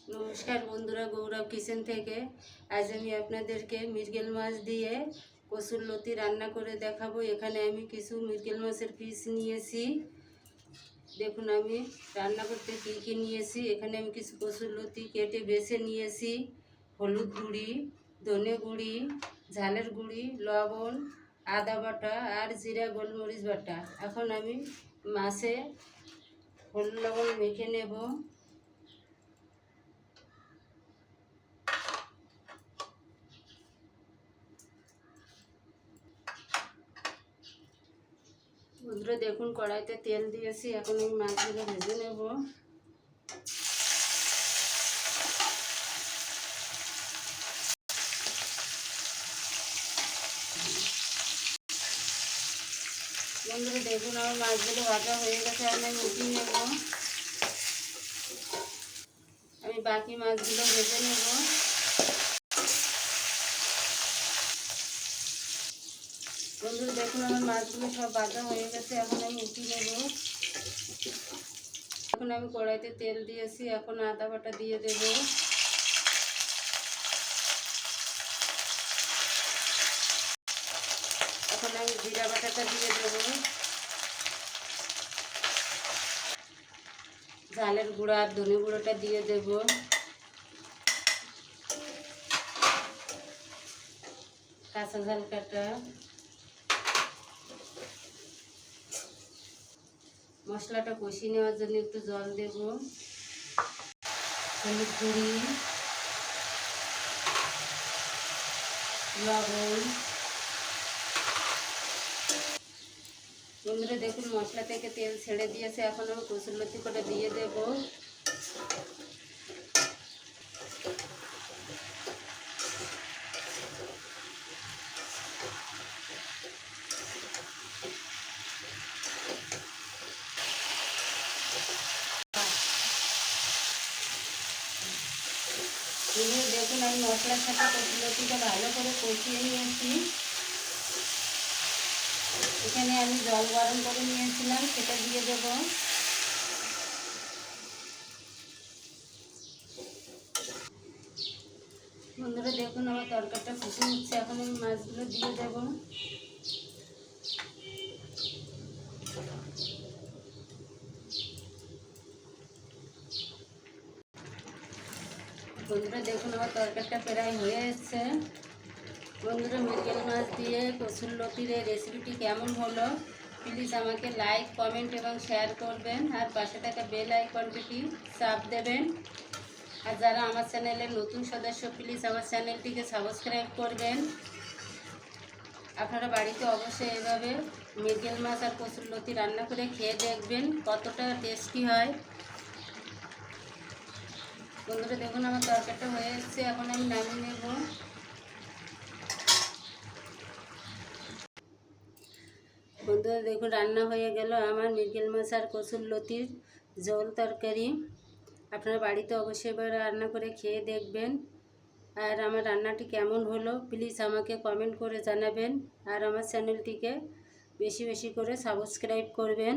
নমস্কার বন্ধুরা, গৌরব কিচেন থেকে আজ আমি আপনাদেরকে মৃগেল মাছ দিয়ে কসুরলতি রান্না করে দেখাবো। এখানে আমি কিছু মৃগেল মাছের পিস নিয়েছি। দেখুন আমি রান্না করতে কী কী নিয়েছি। এখানে আমি কিছু কসুরলতি কেটে বেছে নিয়েছি, হলুদ গুঁড়ি, ধনে গুঁড়ি, ঝালের গুঁড়ি, লবণ, আদা বাটা আর জিরা গোলমরিচ বাটা। এখন আমি মাছে হলুদ লবণ মেখে নেব। বন্ধুরা দেখুন কড়াইতে তেল দিয়েছি, এখন আমি মাছগুলো ভেজে নেব। বন্ধুরা দেখুন আমার মাছগুলো ভাজা হয়ে গেছে, আমি উঠিয়ে নেব। আমি বাকি মাছগুলো ভেজে নেব। বন্ধুরা দেখুন আমার মাছগুলো সব ভাজা হয়ে গেছে, এখন আমি উঠিয়ে নেব। এখন আমি কড়াইতে তেল দিয়েছি, এখন আদা বাটা দিয়ে দেব। এখন আমি জিরা বাটাটা দিয়ে দেব। ঝালের গুঁড়া আর ধনে গুঁড়োটা দিয়ে দেব। কাঁচা ঝাল কাটা, মশলাটা কষিয়ে নেওয়ার জন্য একটু জল দেব। হলুদ গুঁড়ি, লবণ। বন্ধুরা দেখুন মশলা থেকে তেল ছেড়ে দিয়েছে, এখন আমি কসুরলতি করে দিয়ে দেব। দেখুন আমি মশলার সাথে কসুরলতিটা ভালো করে কষিয়ে নিয়েছি। এখানে আমি জল গরম করে নিয়েছিলাম, সেটা দিয়ে দেব। বন্ধুরা দেখুন আমার তরকারিটা ফুটে উঠছে, এখন আমি মাছগুলো দিয়ে দেব। বন্ধুরা দেখুন আমার তরকারিটা প্রায় হয়ে এসছে। বন্ধুরা মৃগেল মাছ দিয়ে কসুরলতির এই রেসিপিটি কেমন হলো প্লিজ আমাকে লাইক, কমেন্ট এবং শেয়ার করবেন, আর পাশে থাকা বেল আইকনটি চাপ দেবেন। আর যারা আমার চ্যানেলের নতুন সদস্য প্লিজ আমার চ্যানেলটিকে সাবস্ক্রাইব করবেন। আপনারা বাড়িতে অবশ্যই এভাবে মৃগেল মাছ আর কসুরলতি রান্না করে খেয়ে দেখবেন কতটা টেস্টি হয়। বন্ধুরা দেখুন আমার তরকারিটা হয়ে এসছে, এখন আমি নামিয়ে নেব। বন্ধুরা দেখুন রান্না হয়ে গেল আমার মৃগেল মাছ আর কসুরলতির ঝোল তরকারি। আপনারা বাড়িতে অবশ্যই এবার রান্না করে খেয়ে দেখবেন। আর আমার রান্নাটি কেমন হলো প্লিজ আমাকে কমেন্ট করে জানাবেন, আর আমার চ্যানেলটিকে বেশি বেশি করে সাবস্ক্রাইব করবেন।